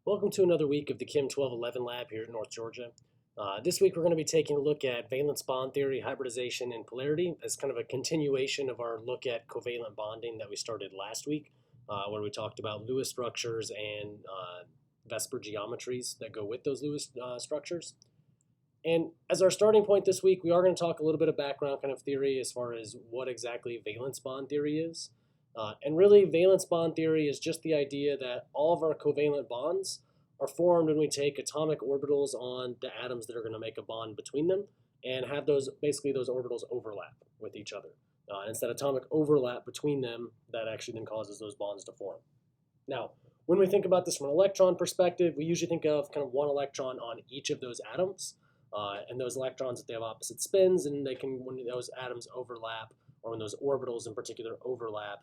Welcome to another week of the Chem 1211 lab here at North Georgia. This week we're going to be taking a look at valence bond theory, hybridization, and polarity as kind of a continuation of our look at covalent bonding that we started last week, where we talked about Lewis structures and Vesper geometries that go with those Lewis structures. And as our starting point this week, we are going to talk a little bit of background kind of theory as far as what exactly valence bond theory is. And really, valence bond theory is just the idea that all of our covalent bonds are formed when we take atomic orbitals on the atoms that are going to make a bond between them and have those orbitals overlap with each other. And it's that atomic overlap between them that actually then causes those bonds to form. Now, when we think about this from an electron perspective, we usually think of kind of one electron on each of those atoms. And those electrons, if they have opposite spins, and when those atoms overlap, or when those orbitals in particular overlap,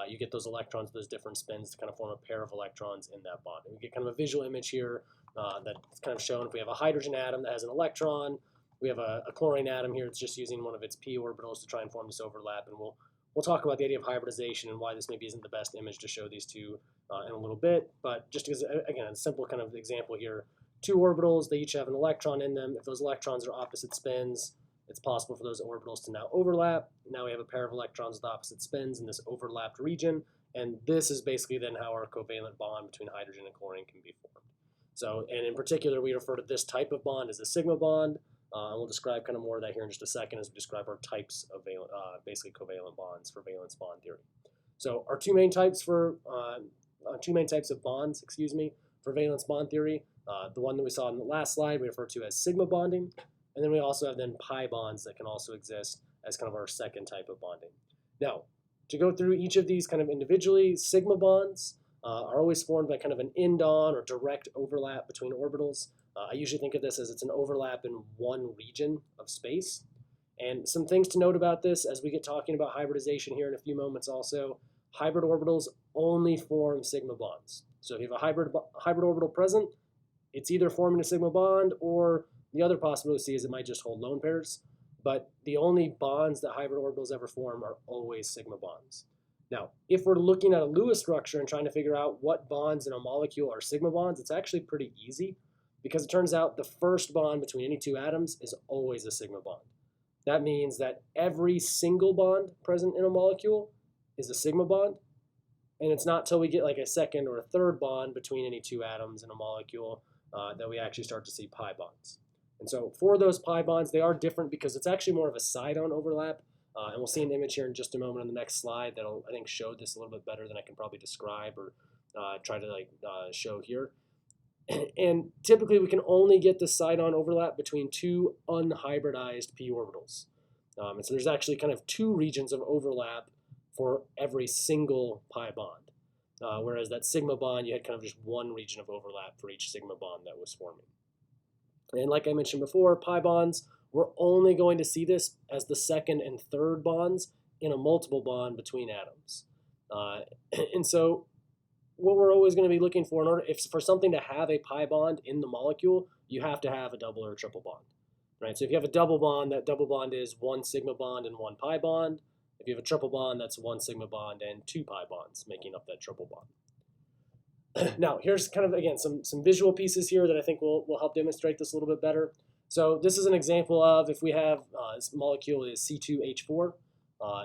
you get those electrons, those different spins to kind of form a pair of electrons in that bond. And we get kind of a visual image here that's kind of shown. If we have a hydrogen atom that has an electron, we have a chlorine atom here that's just using one of its p orbitals to try and form this overlap. And we'll talk about the idea of hybridization and why this maybe isn't the best image to show these two in a little bit. But just because, again, a simple kind of example here, two orbitals, they each have an electron in them. If those electrons are opposite spins, it's possible for those orbitals to now overlap. Now we have a pair of electrons with opposite spins in this overlapped region, and this is basically then how our covalent bond between hydrogen and chlorine can be formed. So, and in particular, we refer to this type of bond as a sigma bond, and we'll describe kind of more of that here in just a second as we describe our types of basically covalent bonds for valence bond theory. So, our two main types of bonds, for valence bond theory. The one that we saw in the last slide we refer to as sigma bonding. And then we also have then pi bonds that can also exist as kind of our second type of bonding. Now, to go through each of these kind of individually, sigma bonds are always formed by kind of an end-on or direct overlap between orbitals. I usually think of this as it's an overlap in one region of space. And some things to note about this as we get talking about hybridization here in a few moments also, hybrid orbitals only form sigma bonds. So if you have a hybrid orbital present, it's either forming a sigma bond, or the other possibility is it might just hold lone pairs, but the only bonds that hybrid orbitals ever form are always sigma bonds. Now, if we're looking at a Lewis structure and trying to figure out what bonds in a molecule are sigma bonds, it's actually pretty easy because it turns out the first bond between any two atoms is always a sigma bond. That means that every single bond present in a molecule is a sigma bond, and it's not till we get like a second or a third bond between any two atoms in a molecule that we actually start to see pi bonds. And so for those pi bonds, they are different because it's actually more of a side-on overlap. And we'll see an image here in just a moment on the next slide that'll, I think, show this a little bit better than I can probably describe or try to show here. And typically we can only get the side-on overlap between two unhybridized p orbitals. And so there's actually kind of two regions of overlap for every single pi bond. Whereas that sigma bond, you had kind of just one region of overlap for each sigma bond that was forming. And like I mentioned before, pi bonds, we're only going to see this as the second and third bonds in a multiple bond between atoms. And so what we're always going to be looking for, for something to have a pi bond in the molecule, you have to have a double or a triple bond. Right? So if you have a double bond, that double bond is one sigma bond and one pi bond. If you have a triple bond, that's one sigma bond and two pi bonds making up that triple bond. Now, here's kind of, again, some visual pieces here that I think will help demonstrate this a little bit better. So this is an example of if we have this molecule is C2H4,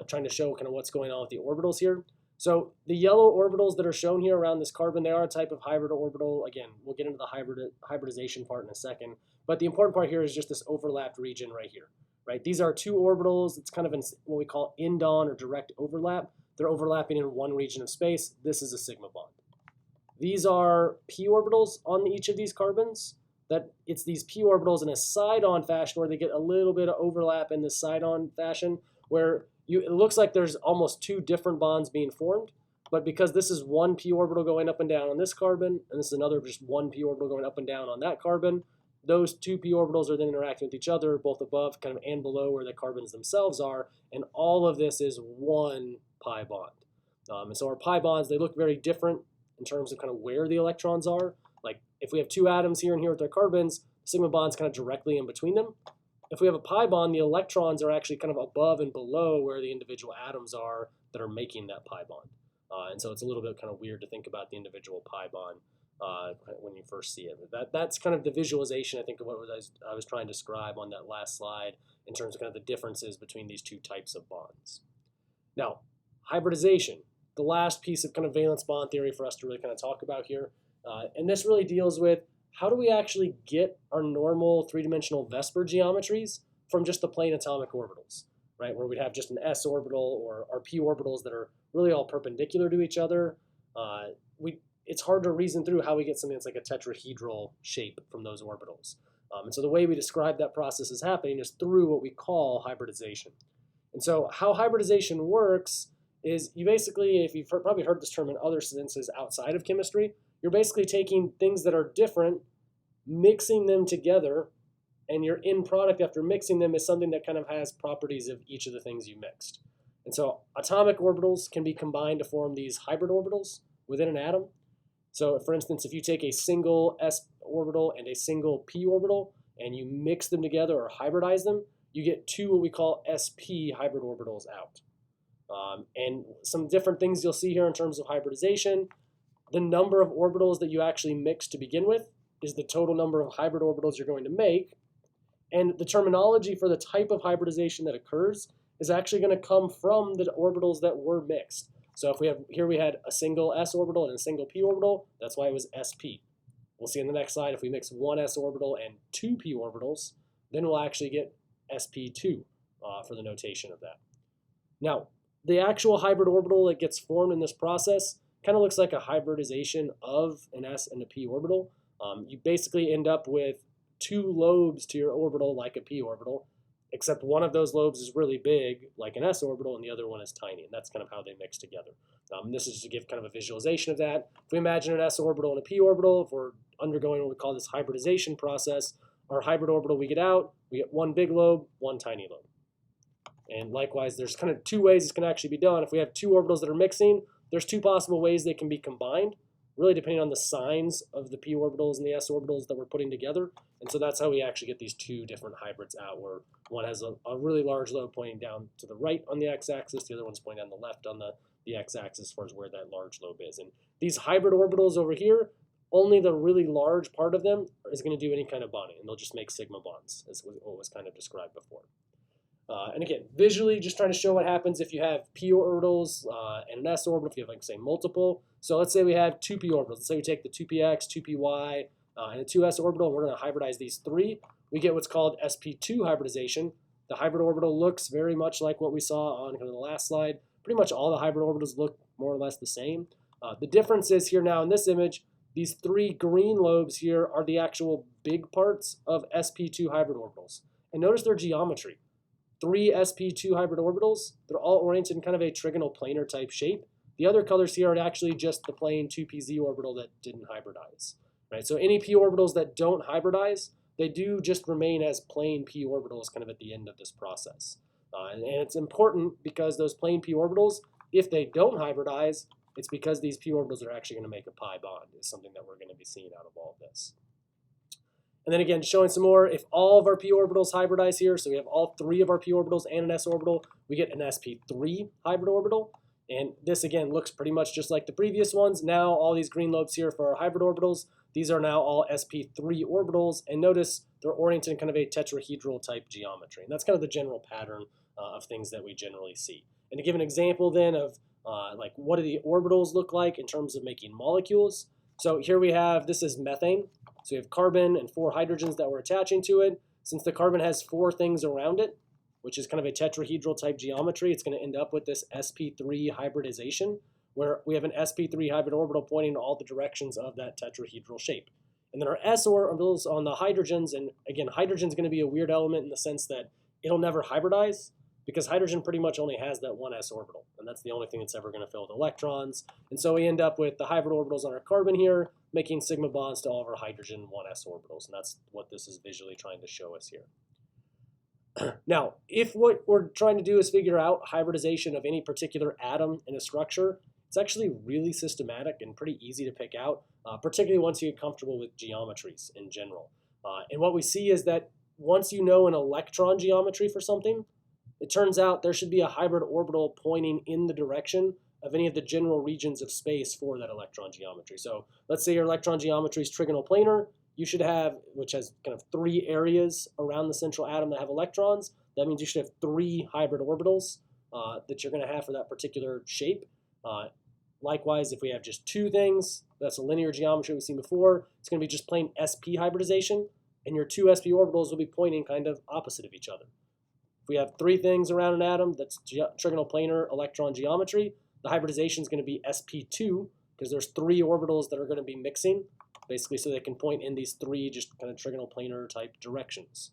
trying to show kind of what's going on with the orbitals here. So the yellow orbitals that are shown here around this carbon, they are a type of hybrid orbital. Again, we'll get into the hybridization part in a second. But the important part here is just this overlapped region right here. Right? These are two orbitals. It's kind of in what we call end-on or direct overlap. They're overlapping in one region of space. This is a sigma bond. These are p orbitals on each of these carbons. That it's these p orbitals in a side-on fashion where they get a little bit of overlap in this side-on fashion where it looks like there's almost two different bonds being formed. But because this is one p orbital going up and down on this carbon, and this is another just one p orbital going up and down on that carbon, those two p orbitals are then interacting with each other, both above kind of and below where the carbons themselves are, and all of this is one pi bond. And so our pi bonds, they look very different in terms of kind of where the electrons are. Like if we have two atoms here and here with their carbons, sigma bond's kind of directly in between them. If we have a pi bond, the electrons are actually kind of above and below where the individual atoms are that are making that pi bond. And so it's a little bit kind of weird to think about the individual pi bond when you first see it. That's kind of the visualization, I think, of what I was trying to describe on that last slide in terms of kind of the differences between these two types of bonds. Now, hybridization, the last piece of kind of valence bond theory for us to really kind of talk about here. And this really deals with how do we actually get our normal three-dimensional VSEPR geometries from just the plain atomic orbitals, right? Where we'd have just an s orbital or our p orbitals that are really all perpendicular to each other. It's hard to reason through how we get something that's like a tetrahedral shape from those orbitals. And so the way we describe that process is happening is through what we call hybridization. And so how hybridization works is you basically, if you've probably heard this term in other senses outside of chemistry, you're basically taking things that are different, mixing them together, and your end product after mixing them is something that kind of has properties of each of the things you mixed. And so atomic orbitals can be combined to form these hybrid orbitals within an atom. So for instance, if you take a single s orbital and a single p orbital and you mix them together or hybridize them, you get two what we call SP hybrid orbitals out. And some different things you'll see here in terms of hybridization. The number of orbitals that you actually mix to begin with is the total number of hybrid orbitals you're going to make. And the terminology for the type of hybridization that occurs is actually going to come from the orbitals that were mixed. So if we have here we had a single s orbital and a single p orbital, that's why it was sp. We'll see in the next slide if we mix one s orbital and two p orbitals, then we'll actually get SP2 for the notation of that. Now, the actual hybrid orbital that gets formed in this process kind of looks like a hybridization of an s and a p orbital. You basically end up with two lobes to your orbital like a p orbital, except one of those lobes is really big, like an s orbital, and the other one is tiny, and that's kind of how they mix together. This is to give kind of a visualization of that. If we imagine an s orbital and a p orbital, if we're undergoing what we call this hybridization process, our hybrid orbital we get one big lobe, one tiny lobe. And likewise, there's kind of two ways this can actually be done. If we have two orbitals that are mixing, there's two possible ways they can be combined, really depending on the signs of the p orbitals and the s orbitals that we're putting together. And so that's how we actually get these two different hybrids out, where one has a really large lobe pointing down to the right on the x-axis, the other one's pointing down the left on the x-axis as far as where that large lobe is. And these hybrid orbitals over here, only the really large part of them is going to do any kind of bonding, and they'll just make sigma bonds, as what was kind of described before. And again, visually, just trying to show what happens if you have p orbitals and an s orbital, if you have, like, say, multiple. So let's say we have two p orbitals. Let's say we take the 2px, 2py, and a 2s orbital, and we're going to hybridize these three. We get what's called SP2 hybridization. The hybrid orbital looks very much like what we saw on kind of the last slide. Pretty much all the hybrid orbitals look more or less the same. The difference is here now in this image, these three green lobes here are the actual big parts of SP2 hybrid orbitals. And notice their geometry. Three SP2 hybrid orbitals, they're all oriented in kind of a trigonal planar type shape. The other colors here are actually just the plain 2pz orbital that didn't hybridize. Right? So any p orbitals that don't hybridize, they do just remain as plain p orbitals kind of at the end of this process. And it's important because those plain p orbitals, if they don't hybridize, it's because these p orbitals are actually going to make a pi bond, is something that we're going to be seeing out of all of this. And then again, showing some more, if all of our p orbitals hybridize here, so we have all three of our p orbitals and an s orbital, we get an sp3 hybrid orbital. And this again looks pretty much just like the previous ones. Now all these green lobes here for our hybrid orbitals, these are now all sp3 orbitals. And notice they're oriented in kind of a tetrahedral type geometry. And that's kind of the general pattern of things that we generally see. And to give an example then of like what do the orbitals look like in terms of making molecules. So here we have, this is methane. So we have carbon and 4 hydrogens that we're attaching to it. Since the carbon has 4 things around it, which is kind of a tetrahedral type geometry, it's going to end up with this SP3 hybridization, where we have an SP3 hybrid orbital pointing in all the directions of that tetrahedral shape. And then our s orbitals on the hydrogens, and again, hydrogen is going to be a weird element in the sense that it'll never hybridize, because hydrogen pretty much only has that one s orbital, and that's the only thing that's ever going to fill with electrons. And so we end up with the hybrid orbitals on our carbon here, making sigma bonds to all of our hydrogen 1s orbitals, and that's what this is visually trying to show us here. Now, if what we're trying to do is figure out hybridization of any particular atom in a structure, it's actually really systematic and pretty easy to pick out, particularly once you get comfortable with geometries in general. And what we see is that once you know an electron geometry for something, it turns out there should be a hybrid orbital pointing in the direction of any of the general regions of space for that electron geometry. So let's say your electron geometry is trigonal planar. You should have, which has kind of 3 areas around the central atom that have electrons. That means you should have 3 hybrid orbitals that you're going to have for that particular shape. Likewise, if we have just 2 things, that's a linear geometry we've seen before. It's going to be just plain SP hybridization, and your 2 SP orbitals will be pointing kind of opposite of each other. If we have 3 things around an atom, that's trigonal planar electron geometry. The hybridization is going to be SP2 because there's 3 orbitals that are going to be mixing, basically so they can point in these 3 just kind of trigonal planar type directions.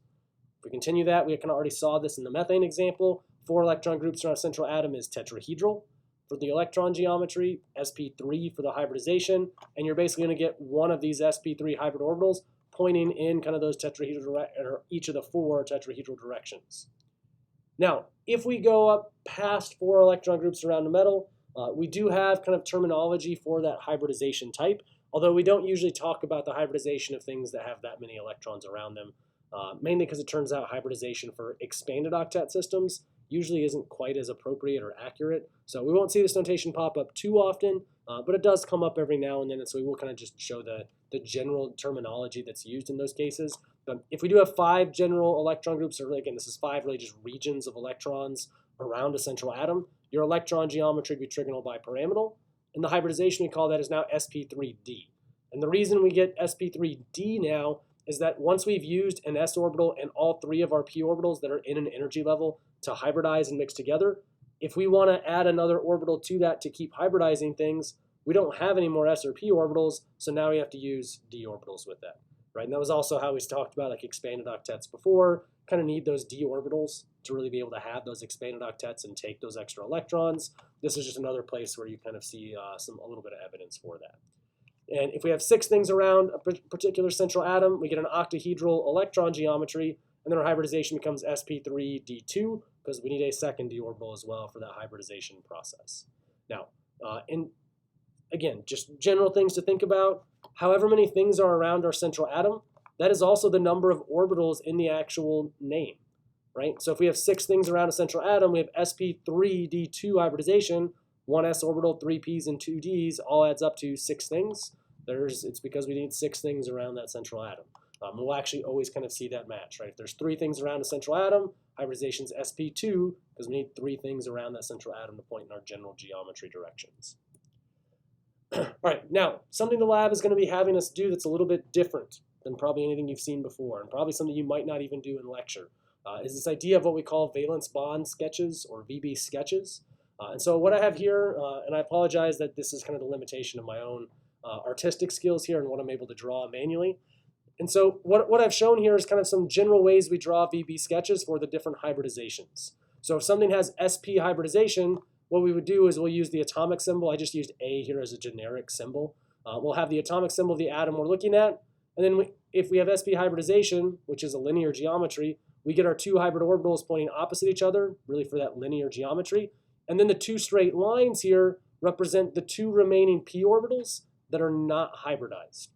If we continue that, we kind of already saw this in the methane example. 4 electron groups around a central atom is tetrahedral for the electron geometry, SP3 for the hybridization, and you're basically going to get one of these SP3 hybrid orbitals pointing in kind of those tetrahedral, or each of the 4 tetrahedral directions. Now, if we go up past 4 electron groups around a metal, we do have kind of terminology for that hybridization type, although we don't usually talk about the hybridization of things that have that many electrons around them, mainly because it turns out hybridization for expanded octet systems usually isn't quite as appropriate or accurate. So we won't see this notation pop up too often, but it does come up every now and then, and so we will kind of just show the general terminology that's used in those cases. But if we do have 5 general electron groups, or again, this is 5 really just regions of electrons around a central atom, your electron geometry would be trigonal bipyramidal, and the hybridization we call that is now SP3D. And the reason we get SP3D now is that once we've used an s orbital and all 3 of our p orbitals that are in an energy level to hybridize and mix together, if we want to add another orbital to that to keep hybridizing things, we don't have any more s or p orbitals, so now we have to use d orbitals with that, right? And that was also how we talked about like expanded octets before. Kind of need those d orbitals to really be able to have those expanded octets and take those extra electrons. This is just another place where you kind of see a little bit of evidence for that. And if we have 6 things around a particular central atom, we get an octahedral electron geometry, and then our hybridization becomes SP3D2 because we need a second d orbital as well for that hybridization process. Now, again, just general things to think about. However many things are around our central atom, that is also the number of orbitals in the actual name, right? So if we have 6 things around a central atom, we have SP3D2 hybridization, 1 s orbital, 3 p's, and 2 d's, all adds up to 6 things. It's because we need 6 things around that central atom. We'll actually always kind of see that match, right? If there's 3 things around a central atom, hybridization is SP2 because we need 3 things around that central atom to point in our general geometry directions. All right, now, something the lab is going to be having us do that's a little bit different than probably anything you've seen before, and probably something you might not even do in lecture, is this idea of what we call valence bond sketches, or VB sketches. And so what I have here, and I apologize that this is kind of the limitation of my own artistic skills here and what I'm able to draw manually. And so what I've shown here is kind of some general ways we draw VB sketches for the different hybridizations. So if something has SP hybridization, what we would do is we'll use the atomic symbol. I just used A here as a generic symbol. We'll have the atomic symbol of the atom we're looking at. And then if we have SP hybridization, which is a linear geometry, we get our 2 hybrid orbitals pointing opposite each other, really for that linear geometry. And then the 2 straight lines here represent the 2 remaining p orbitals that are not hybridized,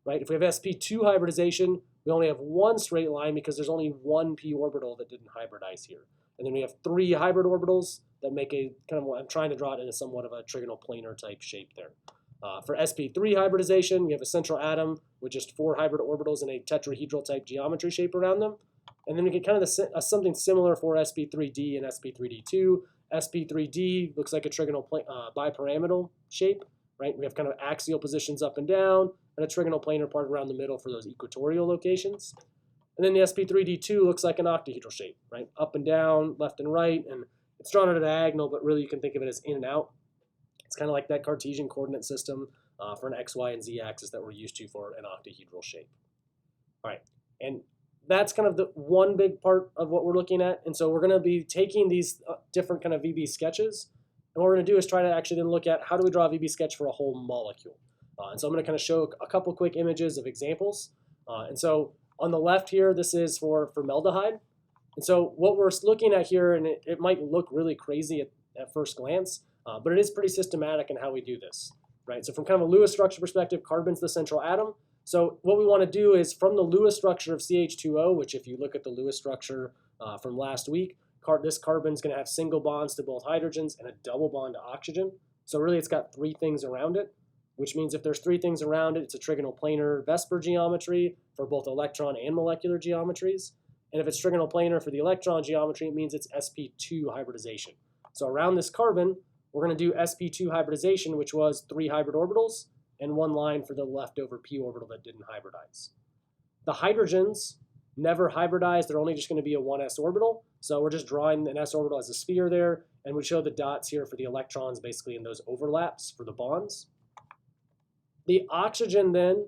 right? If we have SP2 hybridization, we only have 1 straight line because there's only 1 p orbital that didn't hybridize here. And then we have 3 hybrid orbitals that make a kind of, I'm trying to draw it in a somewhat of a trigonal planar type shape there. For SP3 hybridization, we have a central atom with just 4 hybrid orbitals in a tetrahedral type geometry shape around them. And then we get kind of something similar for SP3D and SP3D2. SP3D looks like a trigonal bipyramidal shape, right? We have kind of axial positions up and down, and a trigonal planar part around the middle for those equatorial locations. And then the SP3D2 looks like an octahedral shape, right? Up and down, left and right, and it's drawn at a diagonal, but really you can think of it as in and out. It's kind of like that Cartesian coordinate system for an X, Y, and Z axis that we're used to for an octahedral shape. All right, and that's kind of the one big part of what we're looking at. And so we're going to be taking these different kind of VB sketches, and what we're going to do is try to actually then look at how do we draw a VB sketch for a whole molecule. And so I'm going to kind of show a couple quick images of examples. And so on the left here, this is for formaldehyde. And so what we're looking at here, and it might look really crazy at first glance, but it is pretty systematic in how we do this, right? So from kind of a Lewis structure perspective, carbon's the central atom. So what we want to do is from the Lewis structure of CH2O, which if you look at the Lewis structure from last week, this carbon's going to have single bonds to both hydrogens and a double bond to oxygen. So really it's got three things around it, which means if there's three things around it, it's a trigonal planar VSEPR geometry for both electron and molecular geometries. And if it's trigonal planar for the electron geometry, it means it's SP2 hybridization. So around this carbon, we're going to do SP2 hybridization, which was 3 hybrid orbitals and 1 line for the leftover p orbital that didn't hybridize. The hydrogens never hybridize. They're only just going to be a 1s orbital. So we're just drawing an s orbital as a sphere there, and we show the dots here for the electrons basically in those overlaps for the bonds. The oxygen then,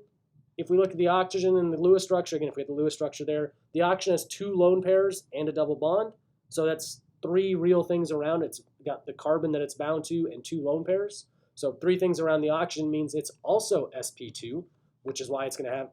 if we look at the oxygen in the Lewis structure, again, if we have the Lewis structure there, the oxygen has 2 lone pairs and a double bond. So that's 3 real things around it. It's got the carbon that it's bound to and 2 lone pairs. So 3 things around the oxygen means it's also sp2, which is why it's going to have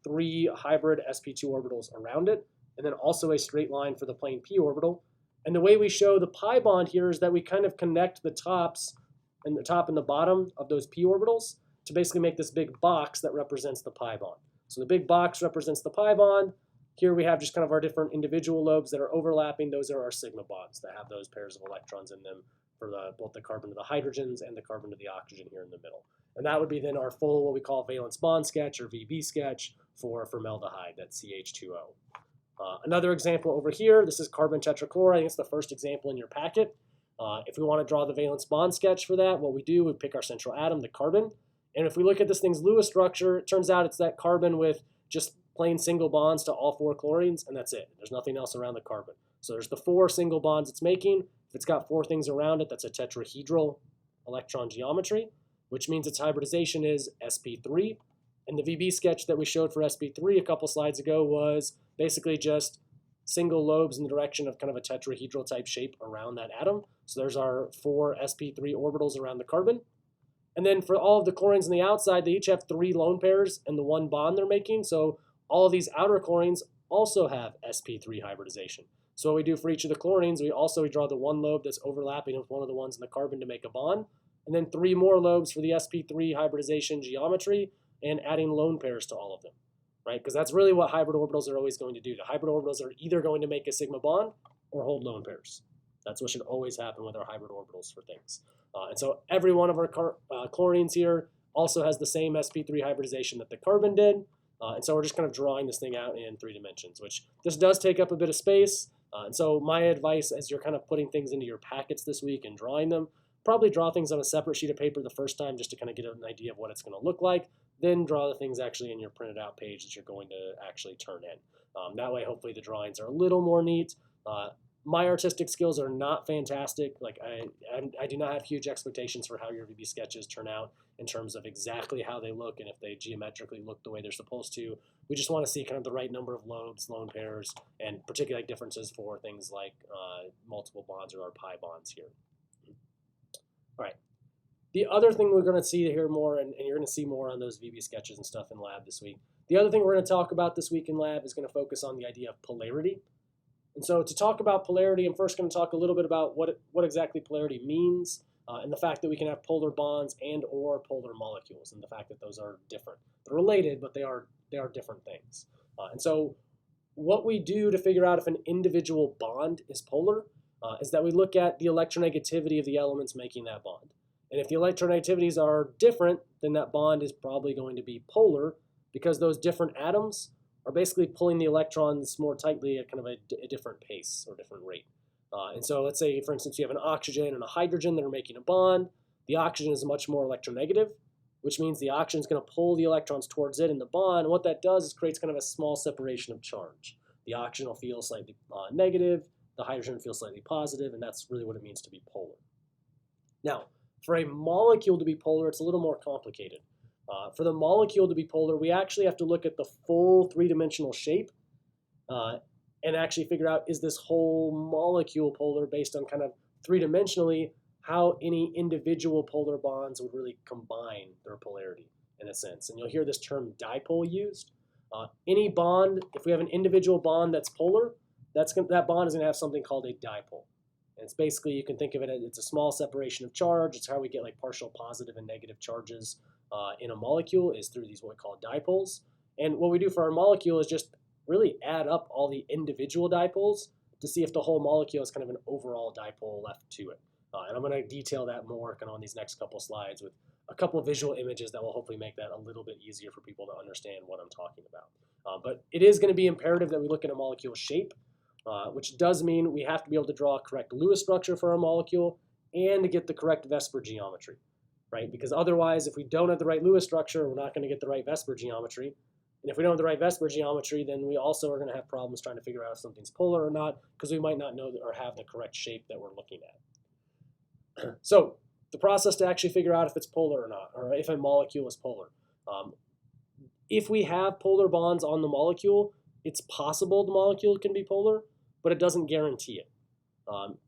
3 hybrid sp2 orbitals around it, and then also a straight line for the plane p orbital. And the way we show the pi bond here is that we kind of connect the tops and the top and the bottom of those p orbitals to basically make this big box that represents the pi bond. So the big box represents the pi bond. Here we have just kind of our different individual lobes that are overlapping. Those are our sigma bonds that have those pairs of electrons in them for both the carbon to the hydrogens and the carbon to the oxygen here in the middle. And that would be then our full, what we call valence bond sketch or VB sketch for formaldehyde, that's CH2O. Another example over here, this is carbon tetrachloride. It's the first example in your packet. If we want to draw the valence bond sketch for that, what we do, we pick our central atom, the carbon. And if we look at this thing's Lewis structure, it turns out it's that carbon with just plain single bonds to all 4 chlorines, and that's it. There's nothing else around the carbon. So there's the 4 single bonds it's making. If it's got 4 things around it, that's a tetrahedral electron geometry, which means its hybridization is sp3. And the VB sketch that we showed for sp3 a couple slides ago was basically just single lobes in the direction of kind of a tetrahedral type shape around that atom. So there's our 4 sp3 orbitals around the carbon. And then for all of the chlorines on the outside, they each have 3 lone pairs and the 1 bond they're making. So all of these outer chlorines also have sp3 hybridization. So what we do for each of the chlorines, we draw the 1 lobe that's overlapping with one of the ones in the carbon to make a bond, and then 3 more lobes for the sp3 hybridization geometry, and adding lone pairs to all of them, right? Because that's really what hybrid orbitals are always going to do. The hybrid orbitals are either going to make a sigma bond or hold lone pairs. That's what should always happen with our hybrid orbitals for things. And so every one of our chlorines here also has the same sp3 hybridization that the carbon did. And so we're just kind of drawing this thing out in 3 dimensions, which this does take up a bit of space. And so my advice as you're kind of putting things into your packets this week and drawing them, probably draw things on a separate sheet of paper the first time just to kind of get an idea of what it's going to look like. Then draw the things actually in your printed out page that you're going to actually turn in. That way, hopefully the drawings are a little more neat. My artistic skills are not fantastic. Like I do not have huge expectations for how your VB sketches turn out in terms of exactly how they look and if they geometrically look the way they're supposed to. We just want to see kind of the right number of lobes, lone pairs, and particularly differences for things like multiple bonds or our pi bonds here. All right. The other thing we're going to see here more, and you're going to see more on those VB sketches and stuff in lab this week. The other thing we're going to talk about this week in lab is going to focus on the idea of polarity. And so to talk about polarity, I'm first going to talk a little bit about what exactly polarity means, and the fact that we can have polar bonds and or polar molecules, and the fact that those are different. They're related, but they are different things. And so what we do to figure out if an individual bond is polar is that we look at the electronegativity of the elements making that bond. And if the electronegativities are different, then that bond is probably going to be polar because those different atoms are basically pulling the electrons more tightly at kind of a different pace or different rate. And so let's say, for instance, you have an oxygen and a hydrogen that are making a bond. The oxygen is much more electronegative, which means the oxygen is going to pull the electrons towards it in the bond. And what that does is creates kind of a small separation of charge. The oxygen will feel slightly negative, the hydrogen will feel slightly positive, and that's really what it means to be polar. Now, for a molecule to be polar, it's a little more complicated. For the molecule to be polar, we actually have to look at the full 3-dimensional shape and actually figure out, is this whole molecule polar based on kind of 3-dimensionally how any individual polar bonds would really combine their polarity in a sense. And you'll hear this term dipole used. Any bond, if we have an individual bond that's polar, that bond is going to have something called a dipole. And it's basically, you can think of it as it's a small separation of charge. It's how we get like partial positive and negative charges in a molecule is through these what we call dipoles. And what we do for our molecule is just really add up all the individual dipoles to see if the whole molecule has kind of an overall dipole left to it. And I'm going to detail that more kind of on these next couple slides with a couple visual images that will hopefully make that a little bit easier for people to understand what I'm talking about. But it is going to be imperative that we look at a molecule shape, which does mean we have to be able to draw a correct Lewis structure for our molecule and to get the correct Vesper geometry, right? Because otherwise, if we don't have the right Lewis structure, we're not going to get the right Vesper geometry. And if we don't have the right Vesper geometry, then we also are going to have problems trying to figure out if something's polar or not, because we might not know or have the correct shape that we're looking at. So the process to actually figure out if it's polar or not, or if a molecule is polar. If we have polar bonds on the molecule, it's possible the molecule can be polar, but it doesn't guarantee it.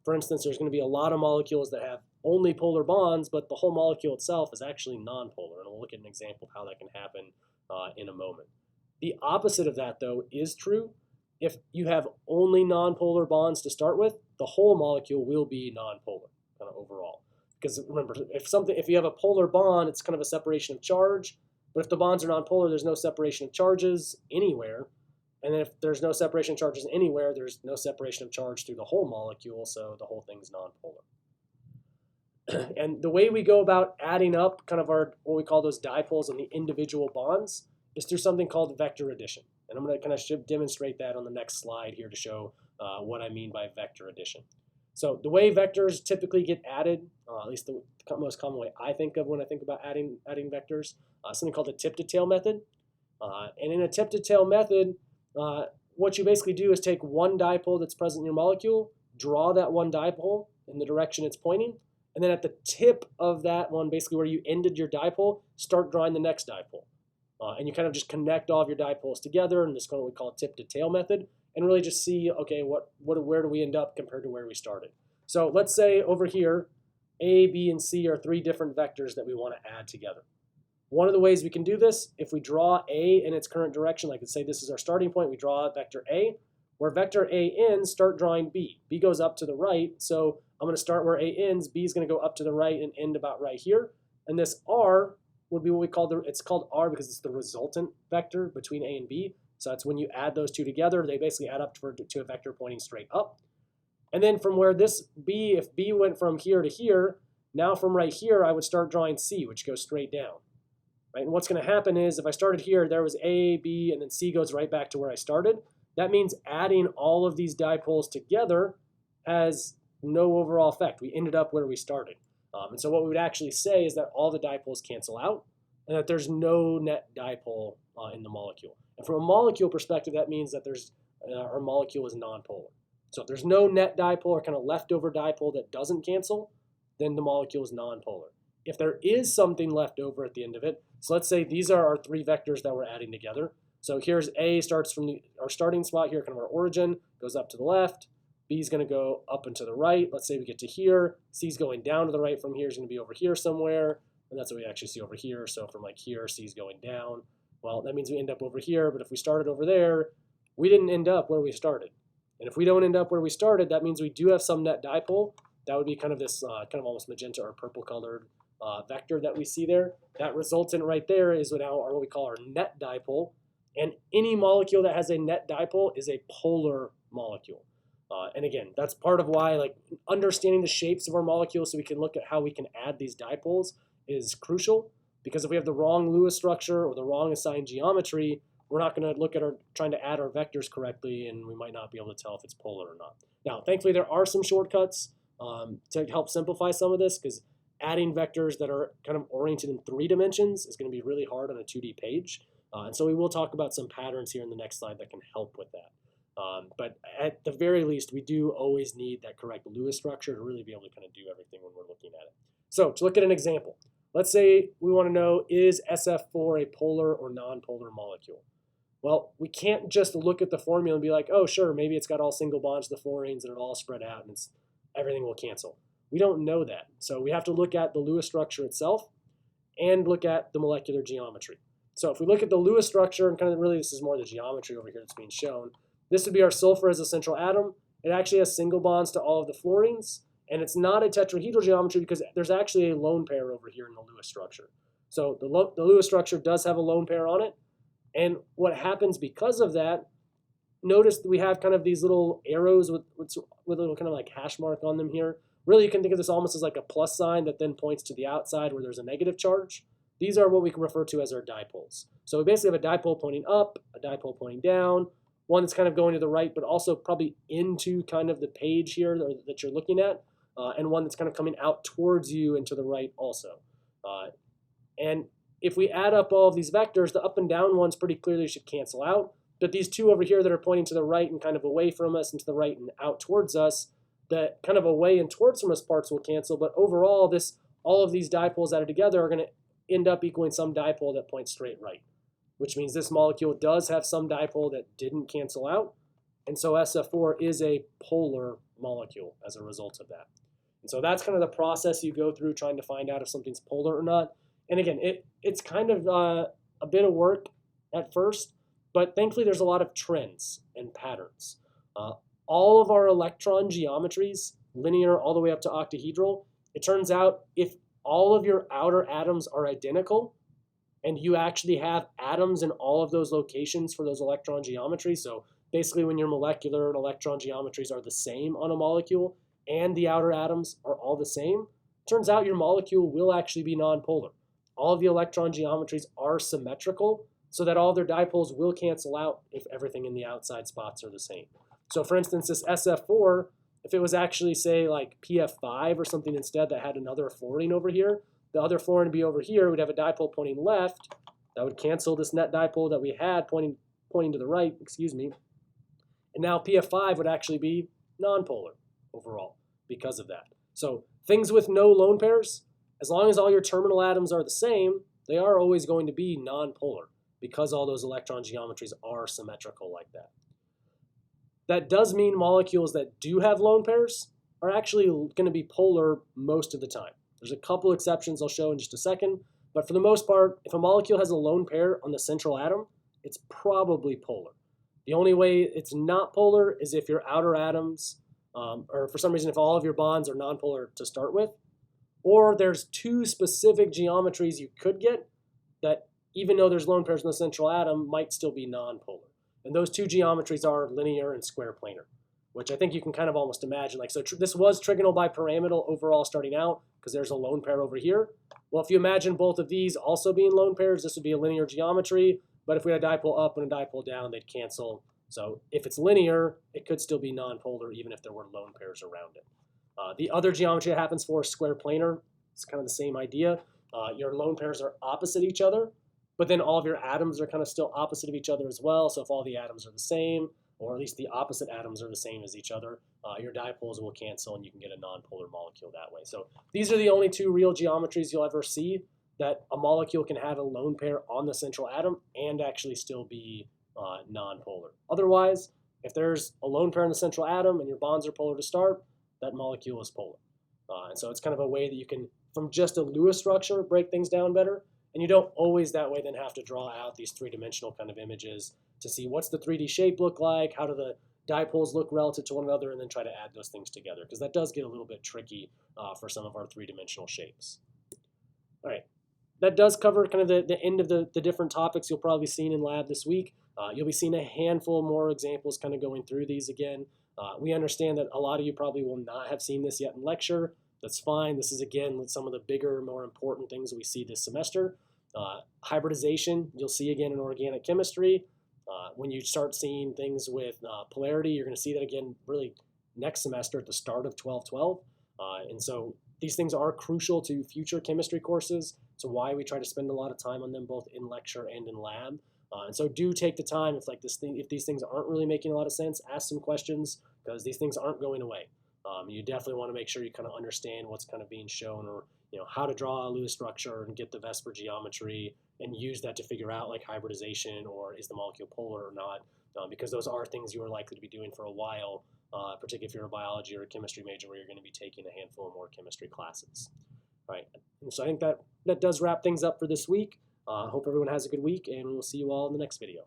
For instance, there's going to be a lot of molecules that have only polar bonds, but the whole molecule itself is actually nonpolar. And we'll look at an example of how that can happen in a moment. The opposite of that, though, is true. If you have only nonpolar bonds to start with, the whole molecule will be nonpolar kind of overall. Because remember, if you have a polar bond, it's kind of a separation of charge. But if the bonds are nonpolar, there's no separation of charges anywhere. And then if there's no separation of charges anywhere, there's no separation of charge through the whole molecule, so the whole thing's nonpolar. And the way we go about adding up kind of what we call those dipoles on the individual bonds is through something called vector addition. And I'm going to kind of demonstrate that on the next slide here to show what I mean by vector addition. So the way vectors typically get added, at least the most common way I think of when I think about adding vectors, something called a tip-to-tail method. And in a tip-to-tail method, what you basically do is take one dipole that's present in your molecule, draw that one dipole in the direction it's pointing, and then at the tip of that one, basically where you ended your dipole, start drawing the next dipole. And you kind of just connect all of your dipoles together, and this is what we call a tip-to-tail method, and really just see, okay, where do we end up compared to where we started. So let's say over here, A, B, and C are three different vectors that we want to add together. One of the ways we can do this, if we draw A in its current direction, like let's say this is our starting point, we draw vector A. Where vector A ends, start drawing B. B goes up to the right, so I'm going to start where A ends. B is going to go up to the right and end about right here. And this R would be what we call it's called R because it's the resultant vector between A and B. So that's when you add those two together, they basically add up to a vector pointing straight up. And then from where this B, if B went from here to here, now from right here, I would start drawing C, which goes straight down. Right? And what's going to happen is if I started here, there was A, B, and then C goes right back to where I started. That means adding all of these dipoles together has no overall effect. We ended up where we started. And so what we would actually say is that all the dipoles cancel out and that there's no net dipole in the molecule. And from a molecule perspective, that means that our molecule is nonpolar. So if there's no net dipole or kind of leftover dipole that doesn't cancel, then the molecule is nonpolar. If there is something left over at the end of it, so let's say these are our three vectors that we're adding together. So here's A starts from our starting spot here, kind of our origin, goes up to the left. B is going to go up and to the right. Let's say we get to here. C is going down to the right from here is going to be over here somewhere. And that's what we actually see over here. So from like here, C is going down. Well, that means we end up over here. But if we started over there, we didn't end up where we started. And if we don't end up where we started, that means we do have some net dipole. That would be kind of this kind of almost magenta or purple colored vector that we see there. That resultant right there is what we call our net dipole. And any molecule that has a net dipole is a polar molecule. And again, that's part of why understanding the shapes of our molecules so we can look at how we can add these dipoles is crucial. Because if we have the wrong Lewis structure or the wrong assigned geometry, we're not going to look at trying to add our vectors correctly, and we might not be able to tell if it's polar or not. Now, thankfully, there are some shortcuts to help simplify some of this, because adding vectors that are kind of oriented in 3 dimensions is going to be really hard on a 2D page. And so we will talk about some patterns here in the next slide that can help with that. But at the very least, we do always need that correct Lewis structure to really be able to kind of do everything when we're looking at it. So to look at an example, let's say we want to know, is SF4 a polar or non-polar molecule? Well, we can't just look at the formula and be like, oh, sure, maybe it's got all single bonds to the fluorines and it all spread out and everything will cancel. We don't know that. So we have to look at the Lewis structure itself and look at the molecular geometry. So if we look at the Lewis structure, and kind of really this is more the geometry over here that's being shown, this would be our sulfur as a central atom. It actually has single bonds to all of the fluorines, and it's not a tetrahedral geometry because there's actually a lone pair over here in the Lewis structure. So the Lewis structure does have a lone pair on it, and what happens because of that notice that we have kind of these little arrows with a little kind of like hash mark on them here. Really, you can think of this almost as like a plus sign that then points to the outside where there's a negative charge. These are what we can refer to as our dipoles. So we basically have a dipole pointing up, a dipole pointing down, one that's kind of going to the right, but also probably into kind of the page here that you're looking at, and one that's kind of coming out towards you and to the right also. And if we add up all of these vectors, the up and down ones pretty clearly should cancel out. But these two over here that are pointing to the right and kind of away from us and to the right and out towards us, the kind of away and towards from us parts will cancel. But overall, all of these dipoles added together are going to end up equaling some dipole that points straight right, which means this molecule does have some dipole that didn't cancel out. And so SF4 is a polar molecule as a result of that. And so that's kind of the process you go through trying to find out if something's polar or not. And again, it's kind of a bit of work at first, but thankfully there's a lot of trends and patterns. All of our electron geometries, linear all the way up to octahedral, it turns out if all of your outer atoms are identical, and you actually have atoms in all of those locations for those electron geometries, so basically when your molecular and electron geometries are the same on a molecule, and the outer atoms are all the same, turns out your molecule will actually be nonpolar. All of the electron geometries are symmetrical, so that all their dipoles will cancel out if everything in the outside spots are the same. So for instance, this SF4, if it was actually, say, like PF5 or something instead that had another fluorine over here, the other fluorine would be over here, we'd have a dipole pointing left, that would cancel this net dipole that we had pointing to the right, and now PF5 would actually be nonpolar overall because of that. So things with no lone pairs, as long as all your terminal atoms are the same, they are always going to be nonpolar because all those electron geometries are symmetrical like that. That does mean molecules that do have lone pairs are actually going to be polar most of the time. There's a couple exceptions I'll show in just a second, but for the most part, if a molecule has a lone pair on the central atom, it's probably polar. The only way it's not polar is if your outer atoms, or for some reason if all of your bonds are nonpolar to start with, or there's two specific geometries you could get that even though there's lone pairs in the central atom might still be nonpolar. And those two geometries are linear and square planar, which I think you can kind of almost imagine. Like, so this was trigonal bipyramidal overall starting out because there's a lone pair over here. Well, if you imagine both of these also being lone pairs, this would be a linear geometry. But if we had a dipole up and a dipole down, they'd cancel. So if it's linear, it could still be nonpolar even if there were lone pairs around it. The other geometry that happens for square planar, it's kind of the same idea. Your lone pairs are opposite each other, but then all of your atoms are kind of still opposite of each other as well. So if all the atoms are the same, or at least the opposite atoms are the same as each other, your dipoles will cancel and you can get a nonpolar molecule that way. So these are the only two real geometries you'll ever see that a molecule can have a lone pair on the central atom and actually still be nonpolar. Otherwise, if there's a lone pair in the central atom and your bonds are polar to start, that molecule is polar. And so it's kind of a way that you can, from just a Lewis structure, break things down better. And you don't always that way then have to draw out these three-dimensional kind of images to see what's the 3D shape look like, how do the dipoles look relative to one another, and then try to add those things together, because that does get a little bit tricky for some of our three-dimensional shapes. All right, that does cover kind of the end of the different topics you'll probably be seeing in lab this week. You'll be seeing a handful more examples kind of going through these again. We understand that a lot of you probably will not have seen this yet in lecture. That's fine. This is, again, some of the bigger, more important things that we see this semester. Hybridization, you'll see again in organic chemistry. When you start seeing things with polarity, you're going to see that again really next semester at the start of 12-12. And so these things are crucial to future chemistry courses. So why we try to spend a lot of time on them both in lecture and in lab. And so do take the time if these things aren't really making a lot of sense, ask some questions because these things aren't going away. You definitely want to make sure you kind of understand what's kind of being shown, or how to draw a Lewis structure and get the Vesper geometry and use that to figure out like hybridization or is the molecule polar or not, because those are things you are likely to be doing for a while, particularly if you're a biology or a chemistry major where you're going to be taking a handful of more chemistry classes. All right, and so I think that does wrap things up for this week. Hope everyone has a good week, and we'll see you all in the next video.